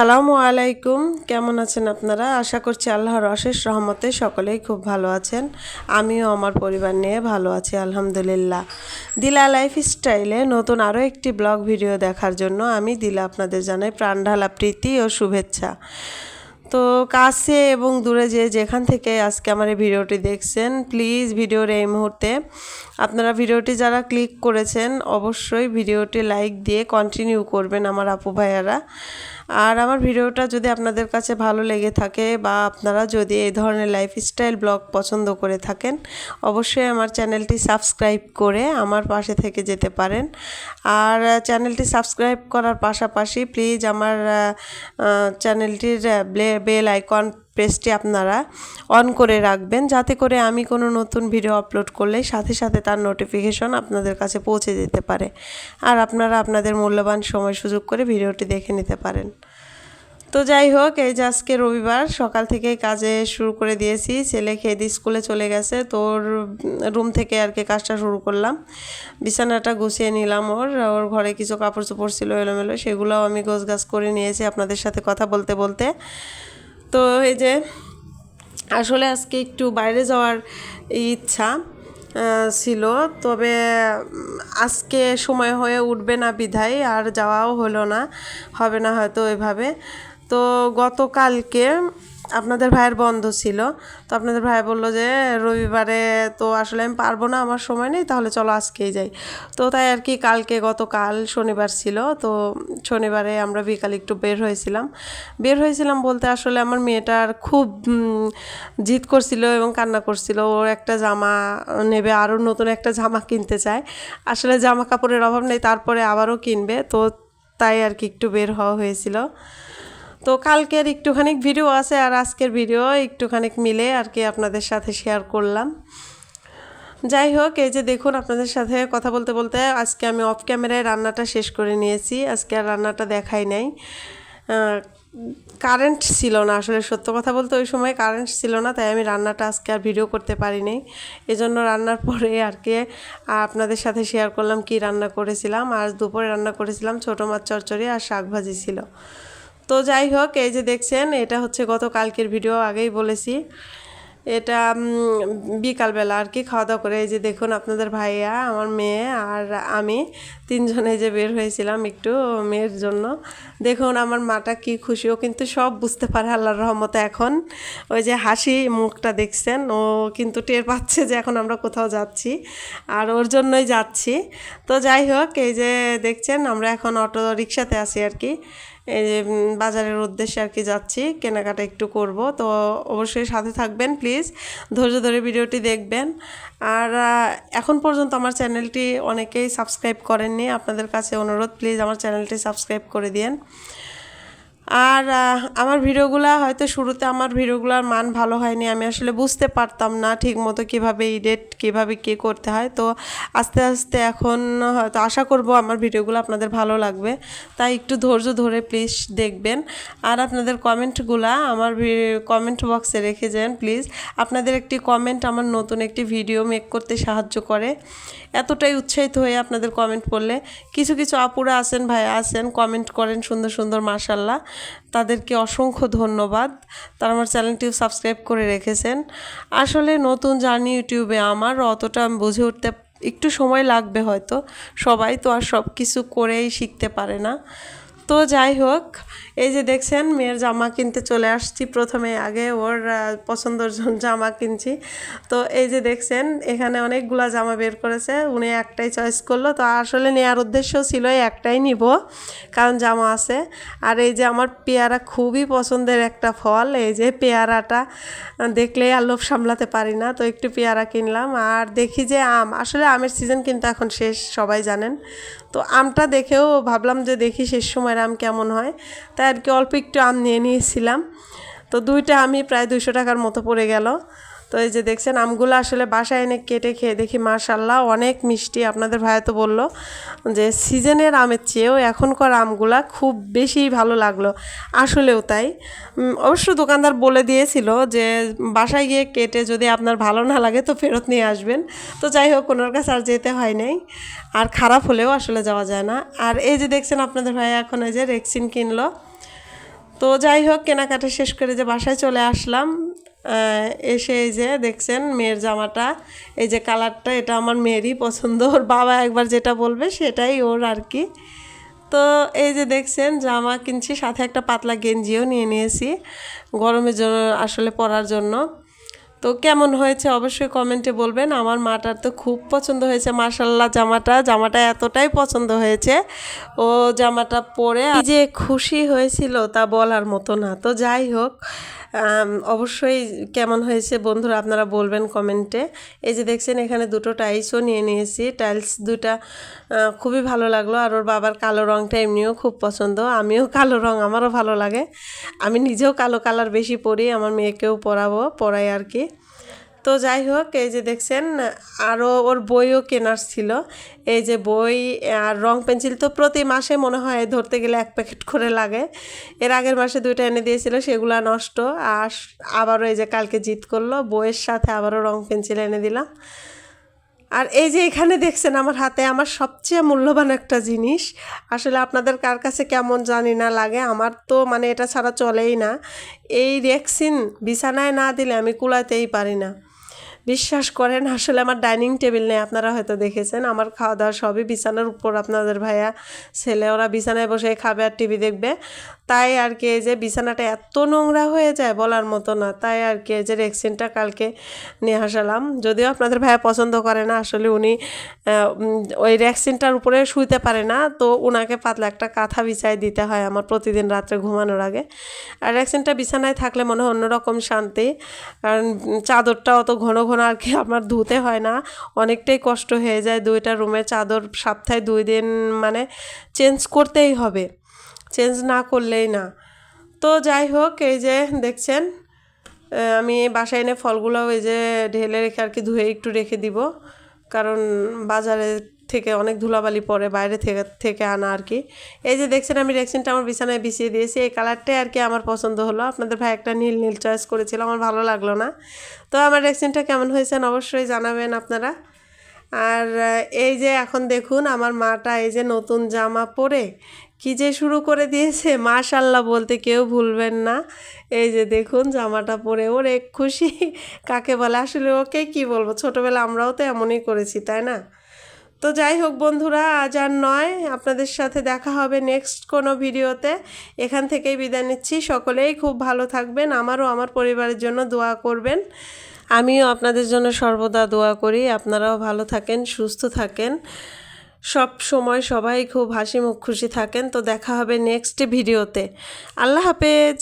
আসসালামু আলাইকুম। কেমন আছেন আপনারা? আশা করছি আল্লাহর অশেষ রহমতে সকলেই খুব ভালো আছেন। আমিও আমার পরিবার নিয়ে ভালো আছি আলহামদুলিল্লাহ। দিলা লাইফস্টাইলে নতুন আরও একটি ব্লগ ভিডিও দেখার জন্য আমি দিলা আপনাদের জানাই প্রাণঢালা প্রীতি ও শুভেচ্ছা। তো কাছে এবং দূরে যেখান থেকে আজকে আমার এই ভিডিওটি দেখছেন, প্লিজ ভিডিওর এই মুহূর্তে আপনারা ভিডিওটি যারা ক্লিক করেছেন অবশ্যই ভিডিওটি লাইক দিয়ে কন্টিনিউ করবেন আমার আপু ভাইয়ারা। আর আমার ভিডিওটা যদি আপনাদের কাছে ভালো লেগে থাকে বা আপনারা যদি এই ধরনের লাইফস্টাইল ব্লগ পছন্দ করে থাকেন অবশ্যই আমার চ্যানেলটি সাবস্ক্রাইব করে আমার পাশে থেকে যেতে পারেন। আর চ্যানেলটি সাবস্ক্রাইব করার পাশাপাশি প্লিজ আমার চ্যানেলটির বেল আইকন পেজটি আপনারা অন করে রাখবেন, যাতে করে আমি কোনো নতুন ভিডিও আপলোড করলে সাথে সাথে তার নোটিফিকেশন আপনাদের কাছে পৌঁছে যেতে পারে আর আপনারা আপনাদের মূল্যবান সময় সুযোগ করে ভিডিওটি দেখে নিতে পারেন। তো যাই হোক, এই যে আজকে রবিবার সকাল থেকেই কাজে শুরু করে দিয়েছি। ছেলে খেয়ে দিয়ে স্কুলে চলে গেছে, তোর রুম থেকে আর কি কাজটা শুরু করলাম। বিছানাটা গুছিয়ে নিলাম, ওর ঘরে কিছু কাপড় চোপড় ছিল এলোমেলো, সেগুলোও আমি গোছগাছ করে নিয়েছি আপনাদের সাথে কথা বলতে বলতে। তো এই যে আসলে আজকে একটু বাইরে যাওয়ার ইচ্ছা ছিল, তবে আজকে সময় হয়ে উঠবে না বিধায় আর যাওয়াও হলো না, হবে না হয়তো এভাবে। তো গতকালকে আপনাদের ভাইয়ের বন্ধ ছিল, তো আপনাদের ভাই বললো যে রবিবারে তো আসলে আমি পারবো না, আমার সময় নেই, তাহলে চলো আজকেই যাই। তো তাই আর কি গতকাল শনিবার ছিল, তো শনিবারে আমরা বিকালে একটু বের হয়েছিলাম বলতে আসলে আমার মেয়েটার খুব জিদ করছিল এবং কান্না করছিল, ওর একটা জামা নেবে, আরও নতুন একটা জামা কিনতে চায়। আসলে জামা কাপড়ের অভাব নেই, তারপরে আবারও কিনবে, তো তাই আর কি একটু বের হওয়া হয়েছিল। তো কালকের একটুখানি ভিডিও আছে আর আজকের ভিডিও একটুখানি মিলে আর কি আপনাদের সাথে শেয়ার করলাম। যাই হোক, এই যে দেখুন আপনাদের সাথে কথা বলতে বলতে আজকে আমি অফ ক্যামেরায় রান্নাটা শেষ করে নিয়েছি। আজকে আর রান্নাটা দেখাই নাই, কারেন্ট ছিল না, আসলে সত্য কথা বলতে ওই সময় কারেন্ট ছিল না, তাই আমি রান্নাটা আজকে আর ভিডিও করতে পারিনি। এজন্য রান্নার পরে আর কি আপনাদের সাথে শেয়ার করলাম কি রান্না করেছিলাম। আজ দুপুরে রান্না করেছিলাম ছোটো মাছ চচ্চড়ি আর শাক ভাজি ছিল। তো যাই হোক, এই যে দেখছেন এটা হচ্ছে গতকালকের ভিডিও, আগেই বলেছি। এটা বিকালবেলা আর কি খাওয়া দাওয়া করে এই যে দেখুন আপনাদের ভাইয়া, আমার মেয়ে আর আমি তিনজনে যে বের হয়েছিলাম একটু মেয়ের জন্য। দেখুন আমার মাটা কি খুশি, ও কিন্তু সব বুঝতে পারে আল্লাহর রহমতে। এখন ওই যে হাসি মুখটা দেখছেন, ও কিন্তু টের পাচ্ছে যে এখন আমরা কোথাও যাচ্ছি আর ওর জন্যই যাচ্ছি। তো যাই হোক, এই যে দেখছেন আমরা এখন অটো রিক্সাতে আছি আর কি, এই যে বাজারের উদ্দেশ্যে আর কি যাচ্ছি, কেনাকাটা একটু করব। তো অবশ্যই সাথে থাকবেন, প্লিজ ধৈর্য ধরে ভিডিওটি দেখবেন। আর এখন পর্যন্ত আমার চ্যানেলটি অনেকেই সাবস্ক্রাইব করেননি, আপনাদের কাছে অনুরোধ প্লিজ আমার চ্যানেলটি সাবস্ক্রাইব করে দিন। আর আমার ভিডিওগুলো হয়তো শুরুতে আমার ভিডিওগুলোর মান ভালো হয়নি, আমি আসলে বুঝতে পারতাম না ঠিক মতো কীভাবে এডিট কীভাবে কী করতে হয়। তো আস্তে আস্তে এখন হয়তো আশা করব আমার ভিডিওগুলো আপনাদের ভালো লাগবে, তাই একটু ধৈর্য ধরে প্লিজ দেখবেন। আর আপনাদের কমেন্টগুলো আমার কমেন্ট বক্সে রেখে যান প্লিজ। আপনাদের একটি কমেন্ট আমার নতুন একটি ভিডিও মেক করতে সাহায্য করে, এতটাই উৎসাহিত হয়ে আপনাদের কমেন্ট পড়লে। কিছু কিছু আপুরা আছেন, ভাইয়া আছেন, কমেন্ট করেন সুন্দর সুন্দর, মাশাল্লাহ, তাদেরকে অসংখ্য ধন্যবাদ। তারা আমার চ্যানেলটিও সাবস্ক্রাইব করে রেখেছেন। আসলে নতুন জার্নি ইউটিউবে আমার অতটা বুঝে উঠতে একটু সময় লাগবে হয়তো, সবাই তো আর সব কিছু করেই শিখতে পারে না। তো যাই হোক, এই যে দেখছেন মেয়ের জামা কিনতে চলে আসছি, প্রথমে আগে ওর পছন্দের জামা কিনছি। তো এই যে দেখছেন এখানে অনেকগুলা জামা বের করেছে, উনি একটাই চয়েস করলো। তো আসলে নেওয়ার উদ্দেশ্য ছিল একটাই নিব, কারণ জামা আছে। আর এই যে আমার পেয়ারা খুবই পছন্দের একটা ফল, এই যে পেয়ারাটা দেখলেই আর লোভ সামলাতে পারি না, তো একটু পেয়ারা কিনলাম। আর দেখি যে আম, আসলে আমের সিজন কিন্তু এখন শেষ, সবাই জানেন। তো আমটা দেখেও ভাবলাম যে দেখি শেষ সময়ের আম কেমন হয়, তাই আর কি অল্প একটু আম নিয়ে নিয়েছিলাম। তো দুইটা আমি প্রায় 200 টাকার মতো পড়ে গেল। তো এই যে দেখছেন আমগুলো আসলে বাসায় এনে কেটে খেয়ে দেখি মাশাল্লাহ অনেক মিষ্টি। আপনাদের ভাই তো বললো যে সিজনের আমের চেয়েও এখনকার আমগুলা খুব বেশি ভালো লাগলো, আসলেও তাই। অবশ্য দোকানদার বলে দিয়েছিল যে বাসায় গিয়ে কেটে যদি আপনার ভালো না লাগে তো ফেরত নিয়ে আসবেন। তো যাই হোক, ওনার কাছে আর যেতে হয় নাই, আর খারাপ হলেও আসলে যাওয়া যায় না। আর এই যে দেখছেন আপনাদের ভাই এখন এই যে রেক্সিন কিনলো। তো যাই হোক কেনাকাটা শেষ করে যে বাসায় চলে আসলাম। এসে এই যে দেখছেন মেয়ের জামাটা, এই যে কালারটা, এটা আমার মেয়েরই পছন্দ, ওর বাবা একবার যেটা বলবে সেটাই ওর আর কি। তো এই যে দেখছেন জামা কিনছি, সাথে একটা পাতলা গেঞ্জিও নিয়ে নিয়েছি গরমের জন্য, আসলে পরার জন্য। তো কেমন হয়েছে অবশ্যই কমেন্টে বলবেন। আমার মাটার তো খুব পছন্দ হয়েছে মাশাআল্লাহ, জামাটা এতটাই পছন্দ হয়েছে, ও জামাটা পরে যে খুশি হয়েছিল তা বলার মতো না। তো যাই হোক, অবশ্যই কেমন হয়েছে বন্ধুরা আপনারা বলবেন কমেন্টে। এই যে দেখছেন এখানে দুটো টাইলসও নিয়ে নিয়েছি, টাইলস দুটা খুবই ভালো লাগলো। আর ওর বাবার কালো রঙটা এমনিও খুব পছন্দ, আমিও কালো রঙ আমারও ভালো লাগে, আমি নিজেও কালো কালার বেশি পরি, আমার মেয়েকেও পরাই আর কি। তো যাই হোক এই যে দেখছেন আরও ওর বইও কেনার ছিল, এই যে বই আর রং পেন্সিল তো প্রতি মাসে মনে হয় ধরতে গেলে 1 প্যাকেট করে লাগে। এর আগের মাসে 2টা এনে দিয়েছিল, সেগুলো নষ্ট। আর আবারও এই যে কালকে জিদ করলো, বইয়ের সাথে আবারও রং পেন্সিল এনে দিলাম। আর এই যে এখানে দেখছেন আমার হাতে আমার সবচেয়ে মূল্যবান একটা জিনিস, আসলে আপনাদের কার কাছে কেমন জানি না লাগে, আমার তো মানে এটা ছাড়া চলেই না। এই রেক্সিন বিছানায় না দিলে আমি কুলাতেই পারি না, বিশ্বাস করেন। আসলে আমার ডাইনিং টেবিল নেই, আপনারা হয়তো দেখেছেন, আমার খাওয়া দাওয়া সবই বিছানার উপর। আপনাদের ভাইয়া ছেলে ওরা বিছানায় বসে খাবে আর টিভি দেখবে, তাই আর কি এই যে বিছানাটা এত নোংরা হয়ে যায় বলার মতো না। তাই আর কি এই যে রেক্সিনটা কালকে নিয়ে আসালাম, যদিও আপনাদের ভাইয়া পছন্দ করে না, আসলে উনি ওই রেক্সিনটার উপরে শুইতে পারে না, তো ওনাকে পাতলা একটা কাঁথা বিছায় দিতে হয় আমার প্রতিদিন রাত্রে ঘুমানোর আগে। আর রেক্সিনটা বিছানায় থাকলে মনে হয় অন্যরকম শান্তি, কারণ চাদরটা অত ঘন ঘন আর কি আমার ধুতে হয় না, অনেকটাই কষ্ট হয়ে যায়। 2টা রুমের চাদর সপ্তাহে 2 দিন মানে চেঞ্জ করতেই হবে, চেঞ্জ না করলেই না। তো যাই হোক এই যে দেখছেন আমি বাসায় এনে ফলগুলোও এই যে ঢেলে রেখে আর কি ধুয়ে একটু রেখে দিব, কারণ বাজারে থেকে অনেক ধুলাবালি পড়ে, বাইরে থেকে আনা আর কি। এই যে দেখছেন আমি রেক্সিনটা আমার বিছানায় বিছিয়ে দিয়েছি, এই কালারটাই আর কি আমার পছন্দ হলো। আপনাদের ভাই একটা নীল নীল চয়েস করেছিল, আমার ভালো লাগলো না। তো আমার রেক্সিনটা কেমন হয়েছে অবশ্যই জানাবেন আপনারা। আর এই যে এখন দেখুন আমার মাটা এই যে নতুন জামা পরে কি যে শুরু করে দিয়েছে, মাশাআল্লাহ বলতে কেউ ভুলবেন না। এই যে দেখুন জামাটা পরে ওর এক খুশি কাকে বলে, আসলে ওকে কি বলবো, ছোটোবেলা আমরাও তো এমনই করেছি তাই না। তো যাই হোক বন্ধুরা, আজ আর নয়, আপনাদের সাথে দেখা হবে নেক্সট কোনো ভিডিওতে। এখান থেকেই বিদায় নিচ্ছি, সকলেই খুব ভালো থাকবেন, আমারও আমার পরিবারের জন্য দোয়া করবেন। আমিও আপনাদের জন্য সর্বদা দোয়া করি, আপনারাও ভালো থাকেন, সুস্থ থাকেন, সব সময় সবাই খুব হাসি মুখ খুশি থাকেন। তো দেখা হবে নেক্সট ভিডিওতে। আল্লাহ হাফেজ।